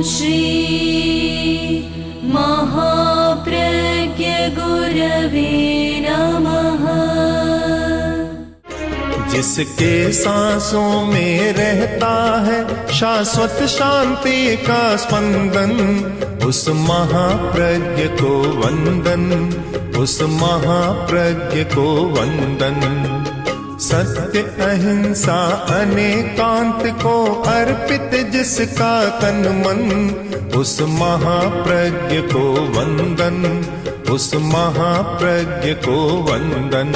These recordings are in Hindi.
श्री महाप्रज्ञ गुरवे नमः। जिसके सांसों में रहता है शाश्वत शांति का स्पंदन, उस महाप्रज्ञ को वंदन, उस महाप्रज्ञ को वंदन। सत्य अहिंसा अनेकांत को अर्पित जिसका तन मन, उस महाप्रज्ञ को वंदन, उस महाप्रज्ञ को वंदन।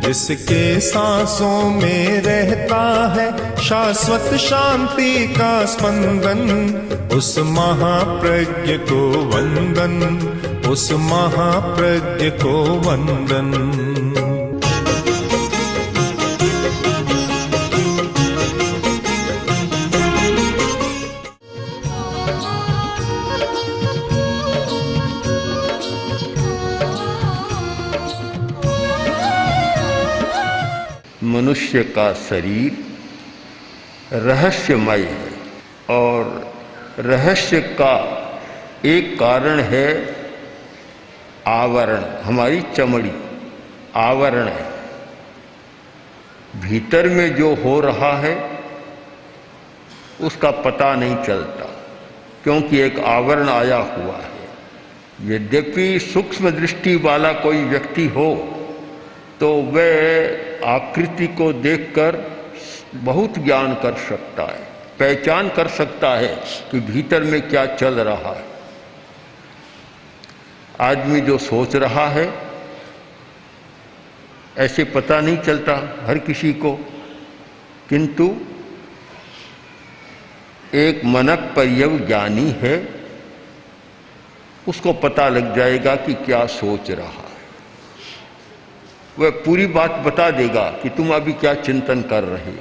जिसके सांसों में रहता है शाश्वत शांति का स्पंदन, उस महाप्रज्ञ को वंदन, उस महाप्रज्ञ को वंदन। मनुष्य का शरीर रहस्यमय है और रहस्य का एक कारण है आवरण। हमारी चमड़ी आवरण है। भीतर में जो हो रहा है उसका पता नहीं चलता, क्योंकि एक आवरण आया हुआ है। यद्यपि सूक्ष्म दृष्टि वाला कोई व्यक्ति हो तो वह आकृति को देखकर बहुत ज्ञान कर सकता है, पहचान कर सकता है कि भीतर में क्या चल रहा है। आदमी जो सोच रहा है ऐसे पता नहीं चलता हर किसी को, किंतु एक मनक परिज्ञानी है, उसको पता लग जाएगा कि क्या सोच रहा है। वह पूरी बात बता देगा कि तुम अभी क्या चिंतन कर रहे हो,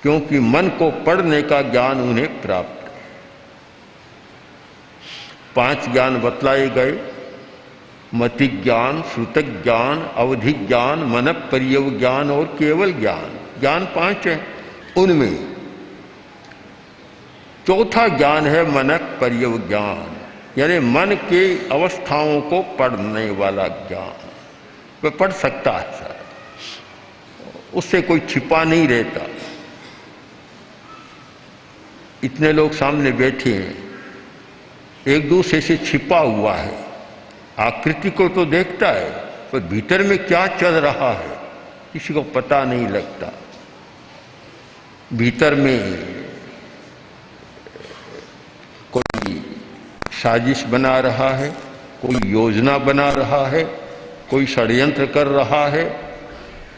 क्योंकि मन को पढ़ने का ज्ञान उन्हें प्राप्त है। 5 ज्ञान बतलाए गए: मति ज्ञान, श्रुत ज्ञान, अवधि ज्ञान, मन पर्यव ज्ञान और केवल ज्ञान। ज्ञान 5 है। उनमें चौथा ज्ञान है मनक पर्यव ज्ञान, यानी मन के अवस्थाओं को पढ़ने वाला ज्ञान। वह पढ़ सकता है सर, उससे कोई छिपा नहीं रहता। इतने लोग सामने बैठे हैं, एक दूसरे से छिपा हुआ है। आकृति को तो देखता है, पर भीतर में क्या चल रहा है किसी को पता नहीं लगता। भीतर में कोई साजिश बना रहा है, कोई योजना बना रहा है, कोई षड्यंत्र कर रहा है,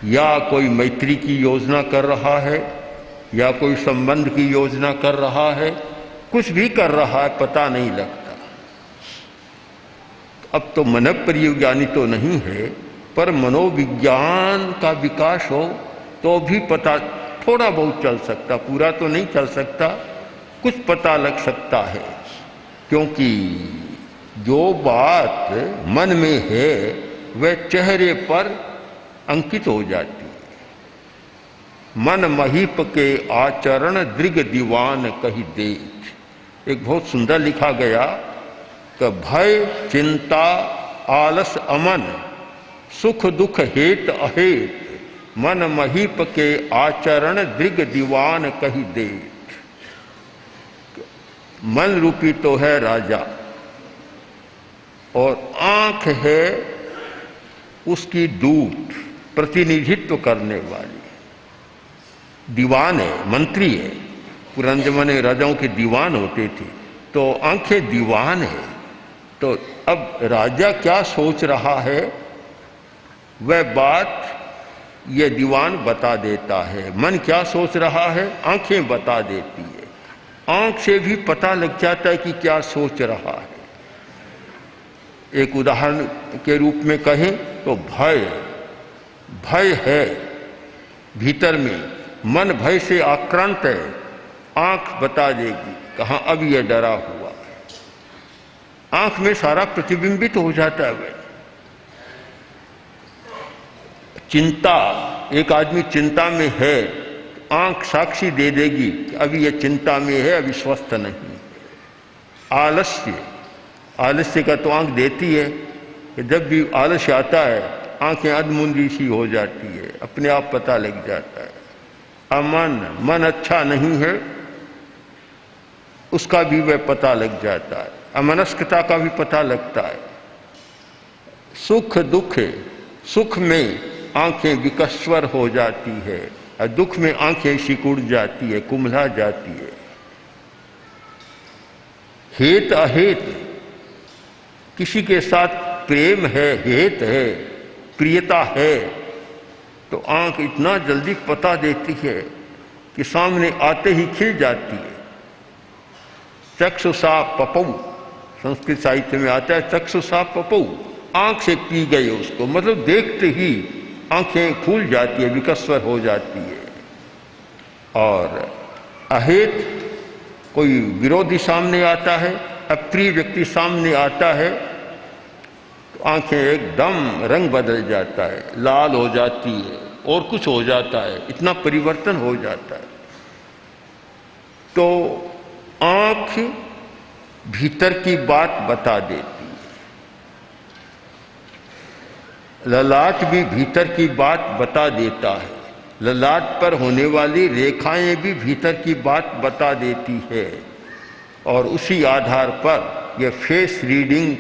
या कोई मैत्री की योजना कर रहा है, या कोई संबंध की योजना कर रहा है। कुछ भी कर रहा है, पता नहीं लगता। अब तो मन परिज्ञानी तो नहीं है, पर मनोविज्ञान का विकास हो तो भी पता थोड़ा बहुत चल सकता, पूरा तो नहीं चल सकता, कुछ पता लग सकता है। क्योंकि जो बात मन में है वह चेहरे पर अंकित हो जाती है। मन महीप के आचरण दृग दीवान कही देख। एक बहुत सुंदर लिखा गया कि भय चिंता आलस अमन सुख दुख हेत अहेत मन महीप के आचरण दृग दीवान कही देख। मन रूपी तो है राजा और आंख है उसकी दूत, प्रतिनिधित्व करने वाली। दीवान है, मंत्री है। पुराने जमाने राजाओं के दीवान होते थे, तो आंखें दीवान है। तो अब राजा क्या सोच रहा है वह बात ये दीवान बता देता है। मन क्या सोच रहा है आंखें बता देती है। आंख से भी पता लग जाता है कि क्या सोच रहा है। एक उदाहरण के रूप में कहें तो भय है भीतर में, मन भय से आक्रांत है। आंख बता देगी कहाँ अब यह डरा हुआ है। आंख में सारा प्रतिबिंबित हो जाता है। चिंता, एक आदमी चिंता में है, आंख साक्षी दे देगी कि अभी यह चिंता में है, अभी स्वस्थ नहीं। आलस्य का तो आंख देती है कि जब भी आलस्य आता है आंखें अधमुंदी सी हो जाती है, अपने आप पता लग जाता है। मन अच्छा नहीं है उसका भी वह पता लग जाता है, अमनस्कता का भी पता लगता है। सुख दुख है, सुख में आंखें विकस्वर हो जाती है और दुख में आंखें सिकुड़ जाती है, कुम्हला जाती है। हेत अहेत, किसी के साथ प्रेम है, हेत है, प्रियता है, तो आंख इतना जल्दी पता देती है कि सामने आते ही खिल जाती है। चक्षुषा पपौ, संस्कृत साहित्य में आता है चक्षुषा पपौ, आंख से पी गए उसको, मतलब देखते ही आंखें खुल जाती है, विकस्वर हो जाती है। और अहेत, कोई विरोधी सामने आता है, अप्रिय व्यक्ति सामने आता है तो आंखें एकदम रंग बदल जाता है, लाल हो जाती है और कुछ हो जाता है, इतना परिवर्तन हो जाता है। तो आंख भीतर की बात बता देती है, ललाट भी भीतर की बात बता देता है, ललाट पर होने वाली रेखाएं भी भीतर की बात बता देती है। और उसी आधार पर यह फेस रीडिंग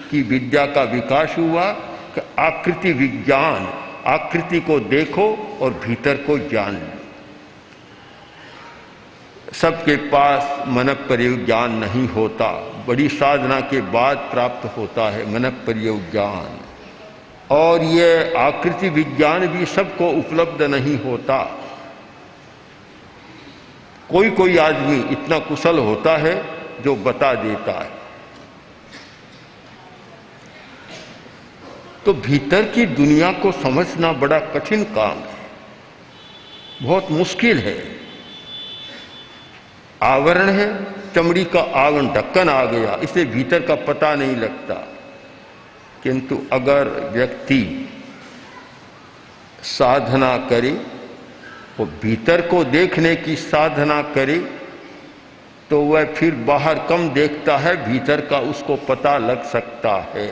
की विद्या का विकास हुआ कि आकृति विज्ञान, आकृति को देखो और भीतर को जान लो। सबके पास मनक प्रयोग ज्ञान नहीं होता, बड़ी साधना के बाद प्राप्त होता है मनक प्रयोग ज्ञान। और ये आकृति विज्ञान भी सबको उपलब्ध नहीं होता। कोई कोई आदमी इतना कुशल होता है जो बता देता है। तो भीतर की दुनिया को समझना बड़ा कठिन काम है, बहुत मुश्किल है। आवरण है, चमड़ी का आवरण, ढक्कन आ गया, इसे भीतर का पता नहीं लगता। किंतु अगर व्यक्ति साधना करे, वो भीतर को देखने की साधना करे, तो वह फिर बाहर कम देखता है, भीतर का उसको पता लग सकता है।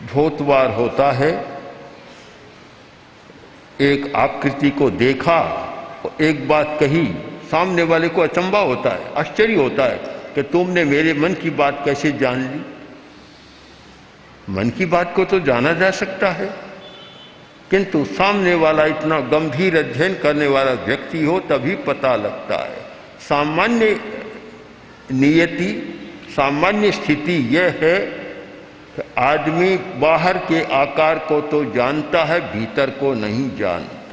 बहुत बार होता है, एक आकृति को देखा और एक बात कही, सामने वाले को अचंभा होता है, आश्चर्य होता है कि तुमने मेरे मन की बात कैसे जान ली। मन की बात को तो जाना जा सकता है, किंतु सामने वाला इतना गंभीर अध्ययन करने वाला व्यक्ति हो तभी पता लगता है। सामान्य नियति, सामान्य स्थिति यह है कि आदमी बाहर के आकार को तो जानता है, भीतर को नहीं जानता।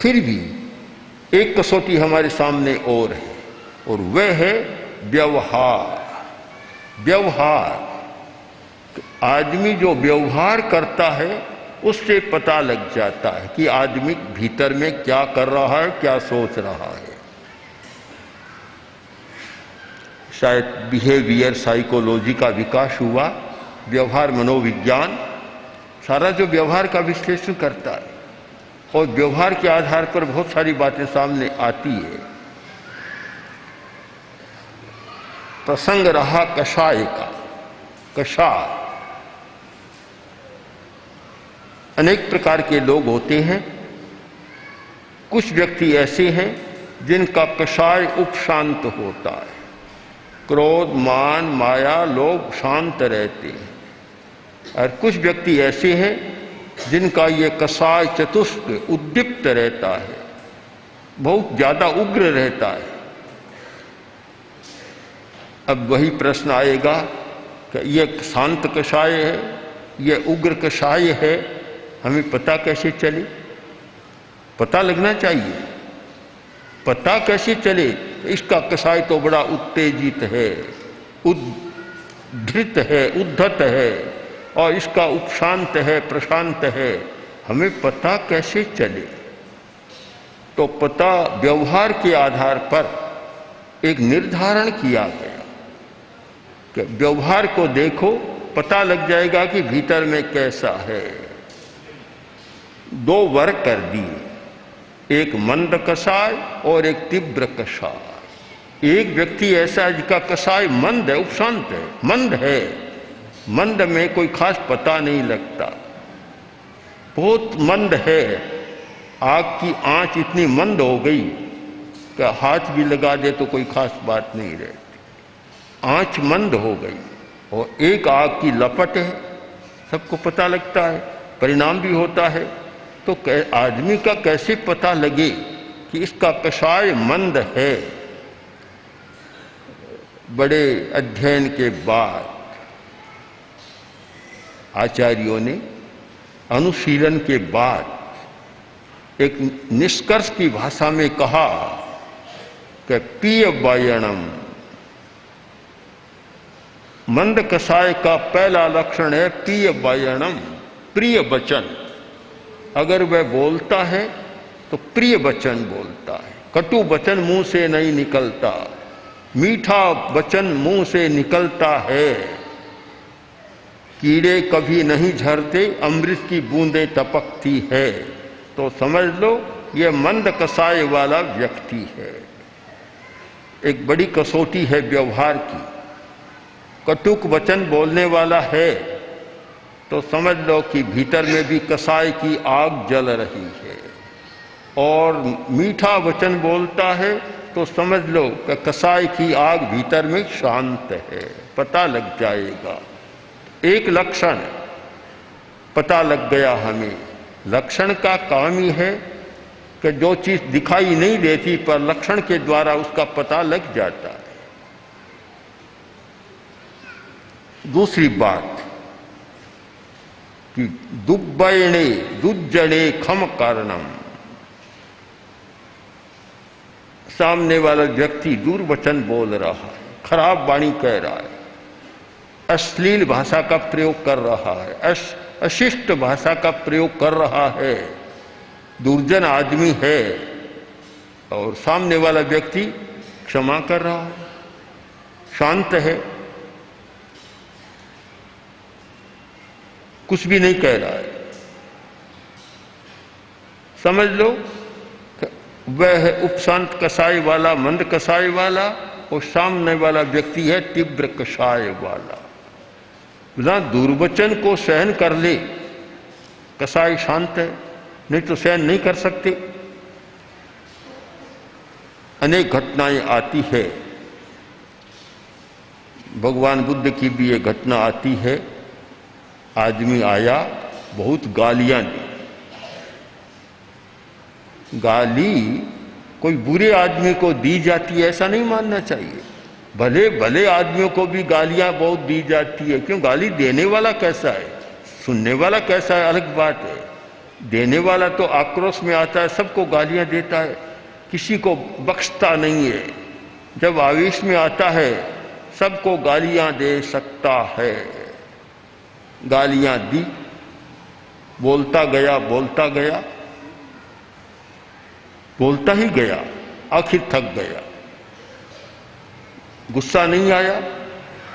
फिर भी एक कसौटी हमारे सामने और है, और वह है व्यवहार। व्यवहार, आदमी जो व्यवहार करता है उससे पता लग जाता है कि आदमी भीतर में क्या कर रहा है, क्या सोच रहा है। शायद बिहेवियर साइकोलॉजी का विकास हुआ, व्यवहार मनोविज्ञान सारा जो व्यवहार का विश्लेषण करता है, और व्यवहार के आधार पर बहुत सारी बातें सामने आती है। प्रसंग रहा कषाय का, कषाय, अनेक प्रकार के लोग होते हैं। कुछ व्यक्ति ऐसे हैं जिनका कषाय उपशांत होता है, क्रोध मान माया लोभ शांत रहते हैं। और कुछ व्यक्ति ऐसे हैं जिनका ये कषाय चतुष्क उद्दीप्त रहता है, बहुत ज्यादा उग्र रहता है। अब वही प्रश्न आएगा कि ये शांत कषाय है, ये उग्र कषाय है, हमें पता कैसे चले? पता लगना चाहिए। पता कैसे चले? इसका कषाय तो बड़ा उत्तेजित है, उद्धृत है, उद्धत है, और इसका उपशांत है, प्रशांत है। हमें पता कैसे चले? तो पता व्यवहार के आधार पर एक निर्धारण किया गया कि व्यवहार को देखो, पता लग जाएगा कि भीतर में कैसा है। दो वर्ग कर दिए, एक मंद कसाय और एक तीव्र कसाय। एक व्यक्ति ऐसा है जिसका कसाय मंद है, उपशांत है, मंद है, मंद में कोई खास पता नहीं लगता, बहुत मंद है। आग की आंच इतनी मंद हो गई कि हाथ भी लगा दे तो कोई खास बात नहीं रहती, आंच मंद हो गई। और एक आग की लपट है, सबको पता लगता है, परिणाम भी होता है। तो आदमी का कैसे पता लगे कि इसका कसाय मंद है? बड़े अध्ययन के बाद आचार्यों ने, अनुशीलन के बाद एक निष्कर्ष की भाषा में कहा कि पीय वायणम, मंद कसाय का पहला लक्षण है पीय वायणम, प्रिय वचन। अगर वह बोलता है तो प्रिय वचन बोलता है, कटु वचन मुंह से नहीं निकलता, मीठा वचन मुंह से निकलता है। कीड़े कभी नहीं झरते, अमृत की बूंदें टपकती है। तो समझ लो ये मंद कसाय वाला व्यक्ति है। एक बड़ी कसौटी है व्यवहार की। कटुक वचन बोलने वाला है तो समझ लो कि भीतर में भी कसाय की आग जल रही है, और मीठा वचन बोलता है तो समझ लो कि कसाय की आग भीतर में शांत है, पता लग जाएगा। एक लक्षण पता लग गया हमें। लक्षण का काम ही है कि जो चीज दिखाई नहीं देती पर लक्षण के द्वारा उसका पता लग जाता है। दूसरी बात कि दुग्बयणे दुज्जड़े खम कारणम, सामने वाला व्यक्ति दुर्वचन बोल रहा है, खराब वाणी कह रहा है, अश्लील भाषा का प्रयोग कर रहा है, अशिष्ट भाषा का प्रयोग कर रहा है, दुर्जन आदमी है, और सामने वाला व्यक्ति क्षमा कर रहा है, शांत है, कुछ भी नहीं कह रहा है। समझ लो वह है उपशांत कसाय वाला, मंद कसाय वाला, और सामने वाला व्यक्ति है तीव्र कसाय वाला। ना दुर्वचन को सहन कर ले, कसाय शांत है, नहीं तो सहन नहीं कर सकते। अनेक घटनाएं आती है, भगवान बुद्ध की भी ये घटना आती है। आदमी आया, बहुत गालियां दी। गाली कोई बुरे आदमी को दी जाती है ऐसा नहीं मानना चाहिए, भले भले आदमियों को भी गालियां बहुत दी जाती है। क्यों? गाली देने वाला कैसा है, सुनने वाला कैसा है, अलग बात है। देने वाला तो आक्रोश में आता है, सबको गालियां देता है, किसी को बख्शता नहीं है। जब आवेश में आता है सबको गालियां दे सकता है। गालियां दी, बोलता गया, बोलता गया, बोलता ही गया, आखिर थक गया। गुस्सा नहीं आया,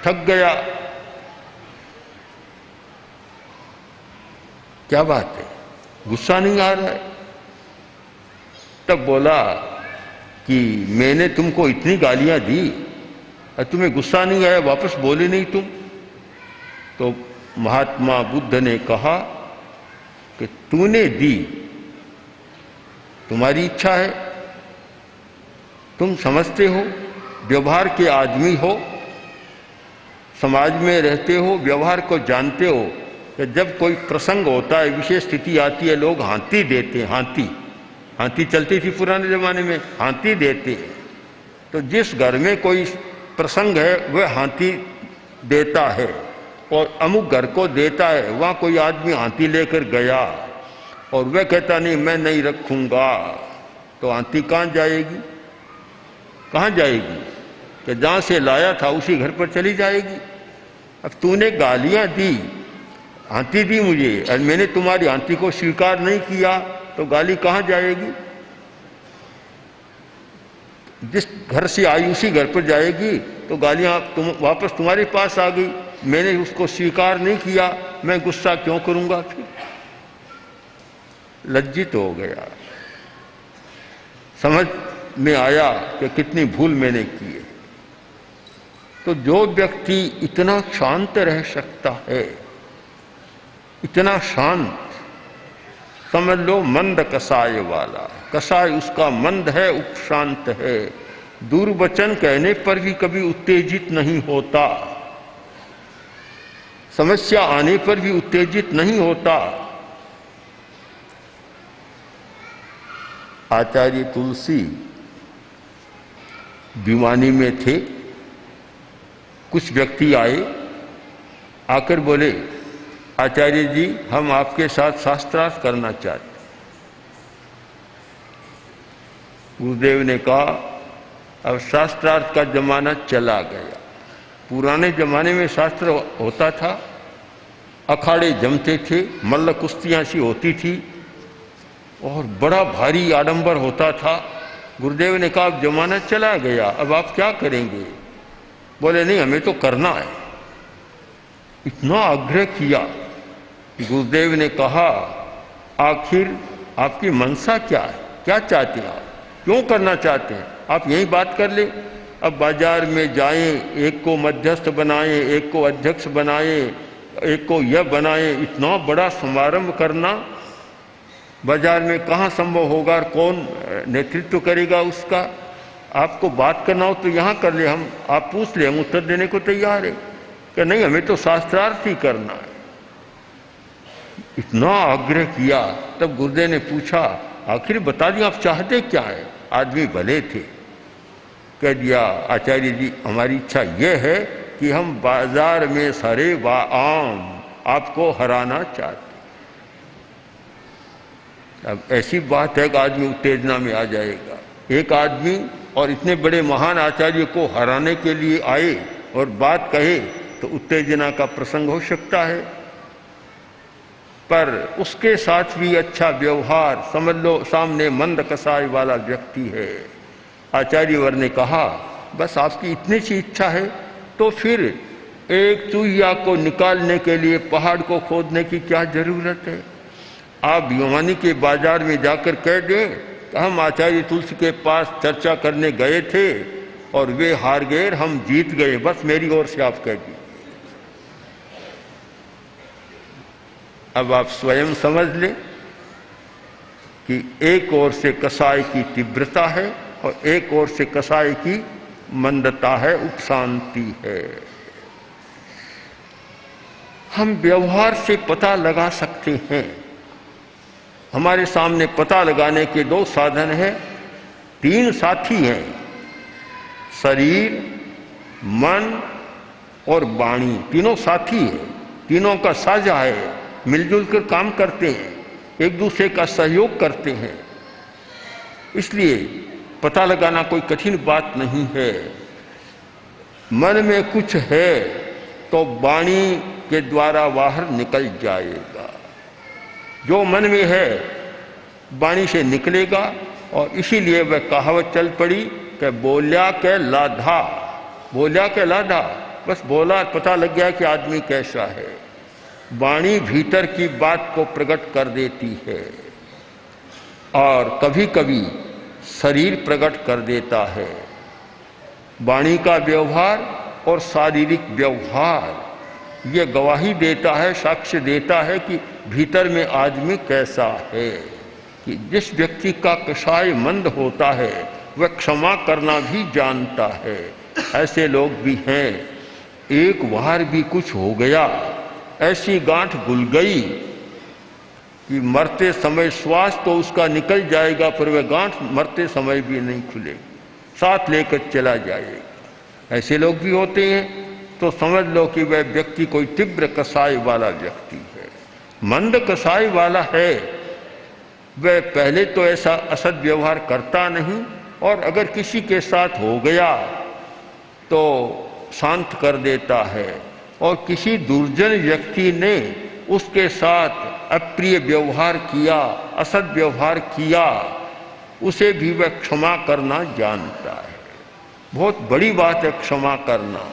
थक गया। क्या बात है, गुस्सा नहीं आ रहा है? तब बोला कि मैंने तुमको इतनी गालियां दी और तुम्हें गुस्सा नहीं आया, वापस बोले नहीं तुम। तो महात्मा बुद्ध ने कहा कि तूने दी, तुम्हारी इच्छा है, तुम समझते हो, व्यवहार के आदमी हो, समाज में रहते हो, व्यवहार को जानते हो कि जब कोई प्रसंग होता है, विशेष स्थिति आती है, लोग हाथी देते हैं। हाथी चलती थी पुराने जमाने में, हाथी देते हैं। तो जिस घर में कोई प्रसंग है वह हाथी देता है, और अमुक घर को देता है, वहाँ कोई आदमी हाथी लेकर गया और वह कहता नहीं मैं नहीं रखूँगा, तो हाथी कहाँ जाएगी? कहाँ जाएगी? कि जहाँ से लाया था उसी घर पर चली जाएगी। अब तूने गालियाँ दी, हाथी दी मुझे, और मैंने तुम्हारी हाथी को स्वीकार नहीं किया, तो गाली कहाँ जाएगी? जिस घर से आई उसी घर पर जाएगी। तो गालियाँ वापस तुम्हारे पास आ गई, मैंने उसको स्वीकार नहीं किया, मैं गुस्सा क्यों करूँगा? फिर लज्जित हो गया। समझ में आया कि कितनी भूल मैंने की है। तो जो व्यक्ति इतना शांत रह सकता है, इतना शांत, समझ लो मंद कसाय वाला, कसाय उसका मंद है, उपशांत है, दुर्वचन कहने पर भी कभी उत्तेजित नहीं होता, समस्या आने पर भी उत्तेजित नहीं होता। आचार्य तुलसी भिवानी में थे, कुछ व्यक्ति आए, आकर बोले आचार्य जी हम आपके साथ शास्त्रार्थ करना चाहते। गुरुदेव ने कहा अब शास्त्रार्थ का जमाना चला गया, पुराने जमाने में शास्त्र होता था, अखाड़े जमते थे, मल्ल कुश्तियां सी होती थी और बड़ा भारी आडंबर होता था। गुरुदेव ने कहा अब जमाना चला गया, अब आप क्या करेंगे? बोले नहीं हमें तो करना है। इतना आग्रह किया। गुरुदेव ने कहा आखिर आपकी मनसा क्या है, क्या चाहते हैं आप, क्यों करना चाहते हैं? आप यही बात कर ले। अब बाजार में जाएं, एक को मध्यस्थ बनाएं, एक को अध्यक्ष बनाएं, एक को यह बनाएं, इतना बड़ा समारंभ करना बाजार में कहाँ संभव होगा और कौन नेतृत्व करेगा उसका? आपको बात करना हो तो यहाँ कर ले, हम आप पूछ ले, हम उत्तर देने को तैयार है कि नहीं हमें तो शास्त्रार्थ ही करना है। इतना आग्रह किया। तब गुरुदेव ने पूछा आखिर बता दिया आप चाहते क्या है? आदमी भले थे, कह दिया आचार्य जी हमारी इच्छा यह है कि हम बाजार में सारे आम आपको हराना चाहते। अब ऐसी बात है कि आदमी उत्तेजना में आ जाएगा। एक आदमी और इतने बड़े महान आचार्य को हराने के लिए आए और बात कहे तो उत्तेजना का प्रसंग हो सकता है, पर उसके साथ भी अच्छा व्यवहार, समझ लो सामने मंद कसाय वाला व्यक्ति है। आचार्यवर ने कहा बस आपकी इतनी सी इच्छा है तो फिर एक चूहिया को निकालने के लिए पहाड़ को खोदने की क्या जरूरत है? आप भिवानी के बाजार में जाकर कह दें कि हम आचार्य तुलसी के पास चर्चा करने गए थे और वे हार गए, हम जीत गए, बस मेरी ओर से आप कह दीजिए। अब आप स्वयं समझ लें कि एक ओर से कसाय की तीव्रता है और एक ओर से कसाय की मंदता है, उपशांति है। हम व्यवहार से पता लगा सकते हैं। हमारे सामने पता लगाने के दो साधन हैं, तीन साथी हैं, शरीर, मन और वाणी, तीनों साथी हैं, तीनों का साझा है, मिलजुल कर काम करते हैं, एक दूसरे का सहयोग करते हैं। इसलिए पता लगाना कोई कठिन बात नहीं है। मन में कुछ है तो वाणी के द्वारा बाहर निकल जाएगा। जो मन में है वाणी से निकलेगा और इसीलिए वह कहावत चल पड़ी कि बोल्या के लाधा, बोल्या के लाधा, बस बोला पता लग गया कि आदमी कैसा है। वाणी भीतर की बात को प्रकट कर देती है और कभी कभी शरीर प्रकट कर देता है। वाणी का व्यवहार और शारीरिक व्यवहार ये गवाही देता है, साक्ष्य देता है कि भीतर में आदमी कैसा है। कि जिस व्यक्ति का कसाय मंद होता है वह क्षमा करना भी जानता है। ऐसे लोग भी हैं। एक बार भी कुछ हो गया, ऐसी गांठ घुल गई कि मरते समय श्वास तो उसका निकल जाएगा पर वह गांठ मरते समय भी नहीं खुलेगी, साथ लेकर चला जाएगा। ऐसे लोग भी होते हैं। तो समझ लो कि वह व्यक्ति कोई तीव्र कसाय वाला व्यक्ति है। मंद कसाय वाला है, वह पहले तो ऐसा असद व्यवहार करता नहीं और अगर किसी के साथ हो गया तो शांत कर देता है और किसी दुर्जन व्यक्ति ने उसके साथ अप्रिय व्यवहार किया, असद व्यवहार किया, उसे भी वह क्षमा करना जानता है। बहुत बड़ी बात है क्षमा करना,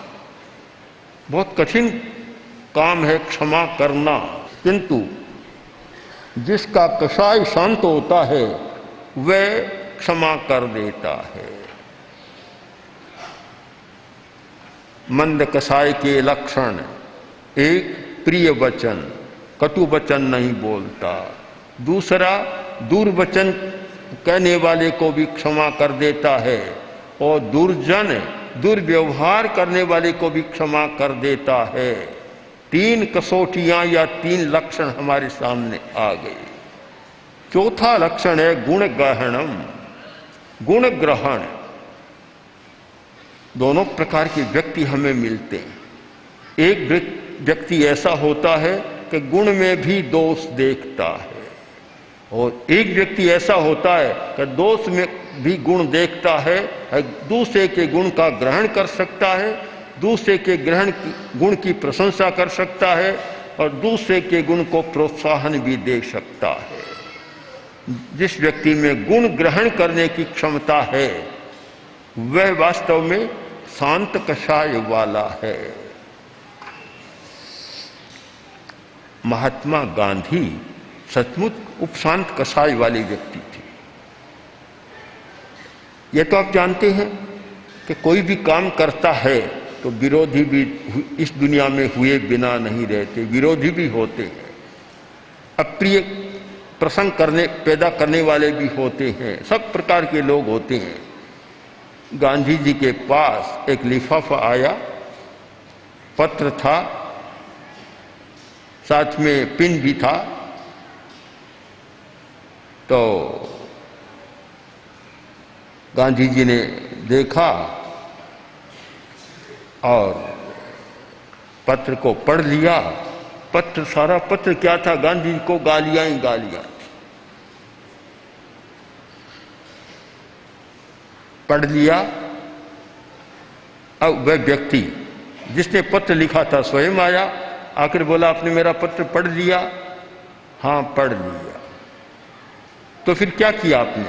बहुत कठिन काम है क्षमा करना। किंतु जिसका कसाय शांत होता है वह क्षमा कर देता है। मंद कसाई के लक्षण, एक प्रिय वचन, कटु वचन नहीं बोलता। दूसरा, दुर्वचन कहने वाले को भी क्षमा कर देता है और दुर्जन, दुर्व्यवहार करने वाले को भी क्षमा कर देता है। 3 कसौटियां या 3 लक्षण हमारे सामने आ गए। चौथा लक्षण है गुण ग्रहणम, गुण ग्रहण। दोनों प्रकार के व्यक्ति हमें मिलते हैं। एक व्यक्ति ऐसा होता है कि गुण में भी दोष देखता है, और एक व्यक्ति ऐसा होता है कि दोष में भी गुण देखता है, दूसरे के गुण का ग्रहण कर सकता है, दूसरे के गुण की प्रशंसा कर सकता है और दूसरे के गुण को प्रोत्साहन भी दे सकता है। जिस व्यक्ति में गुण ग्रहण करने की क्षमता है वह वास्तव में शांत कषाय वाला है। महात्मा गांधी सचमुच उपशांत कषाय वाले व्यक्ति थे। यह तो आप जानते हैं कि कोई भी काम करता है तो विरोधी भी इस दुनिया में हुए बिना नहीं रहते, विरोधी भी होते हैं, अप्रिय प्रसंग पैदा करने वाले भी होते हैं, सब प्रकार के लोग होते हैं। गांधी जी के पास एक लिफाफा आया, पत्र था, साथ में पिन भी था। तो गांधी जी ने देखा और पत्र को पढ़ लिया। सारा पत्र क्या था? गांधी जी को गालियां ही गालियां। पढ़ लिया। अब वह व्यक्ति जिसने पत्र लिखा था स्वयं आया, आकर बोला आपने मेरा पत्र पढ़ लिया? हाँ पढ़ लिया। तो फिर क्या किया आपने?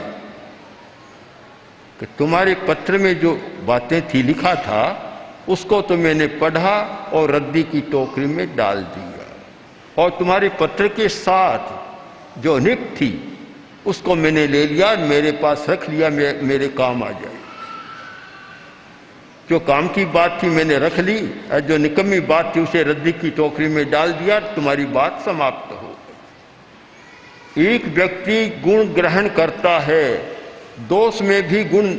कि तुम्हारे पत्र में जो बातें थी, लिखा था, उसको तो मैंने पढ़ा और रद्दी की टोकरी में डाल दिया, और तुम्हारे पत्र के साथ जो निक थी उसको मैंने ले लिया, मेरे पास रख लिया, मेरे काम आ जाए। जो काम की बात थी मैंने रख ली, और जो निकम्मी बात थी उसे रद्दी की टोकरी में डाल दिया, तुम्हारी बात समाप्त हो गई। एक व्यक्ति गुण ग्रहण करता है, दोष में भी गुण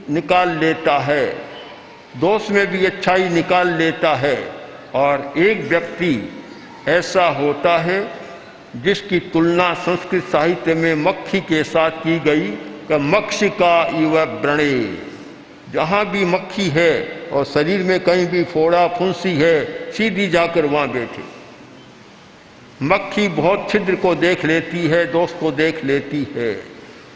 निकाल लेता है, दोष में भी अच्छाई निकाल लेता है। और एक व्यक्ति ऐसा होता है जिसकी तुलना संस्कृत साहित्य में मक्खी के साथ की गई कि मक्षिका इव व्रणे। जहाँ भी मक्खी है और शरीर में कहीं भी फोड़ा फुंसी है, सीधी जाकर वहाँ बैठे। मक्खी बहुत छिद्र को देख लेती है, दोष को देख लेती है।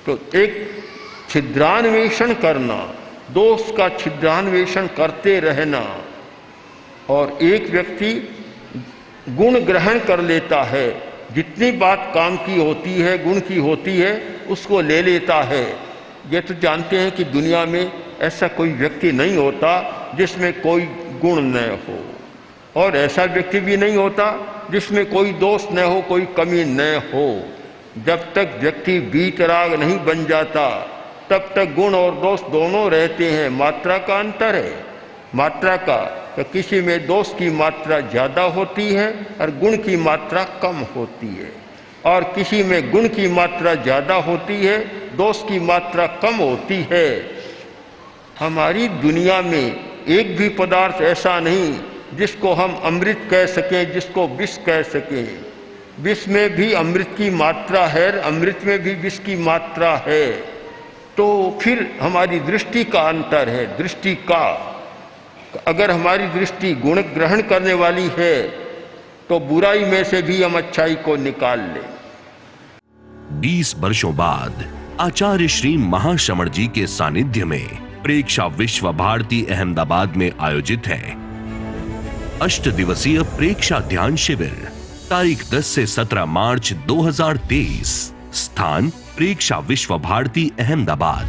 तो एक छिद्रान्वेषण करना, दोष का छिद्रान्वेषण करते रहना, और एक व्यक्ति गुण ग्रहण कर लेता है, जितनी बात काम की होती है, गुण की होती है, उसको ले लेता है। ये तो जानते हैं कि दुनिया में ऐसा कोई व्यक्ति नहीं होता जिसमें कोई गुण न हो, और ऐसा व्यक्ति भी नहीं होता जिसमें कोई दोष न हो, कोई कमी न हो। जब तक व्यक्ति वीतराग नहीं बन जाता तब तक गुण और दोष दोनों रहते हैं। मात्रा का अंतर है, मात्रा का, तो किसी में दोष की मात्रा ज़्यादा होती है और गुण की मात्रा कम होती है, और किसी में गुण की मात्रा ज़्यादा होती है, दोष की मात्रा कम होती है। हमारी दुनिया में एक भी पदार्थ ऐसा नहीं जिसको हम अमृत कह सकें, जिसको विष कह सकें। विष में भी अमृत की मात्रा है, अमृत में भी विष की मात्रा है। तो फिर हमारी दृष्टि का अंतर है, दृष्टि का। अगर हमारी दृष्टि गुण ग्रहण करने वाली है तो बुराई में से भी हम अच्छाई को निकाल लें। 20 वर्षों बाद आचार्य श्री महाश्रमण जी के सानिध्य में प्रेक्षा विश्व भारती अहमदाबाद में आयोजित है 8 दिवसीय प्रेक्षा ध्यान शिविर। तारीख 10 से 17 मार्च 2023। स्थान प्रेक्षा विश्व भारती अहमदाबाद।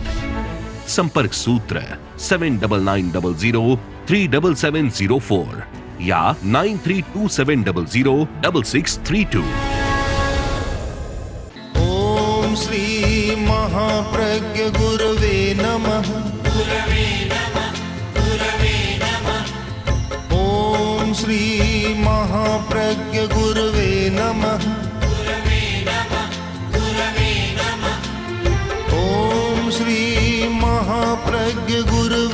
संपर्क सूत्र 7990037704 या 9327006632। ओम श्री महाप्रज्ञ गुरवे नमः। ओम श्री महाप्रज्ञ गुरवे नमः। ओम श्री महाप्रज्ञ गुरवे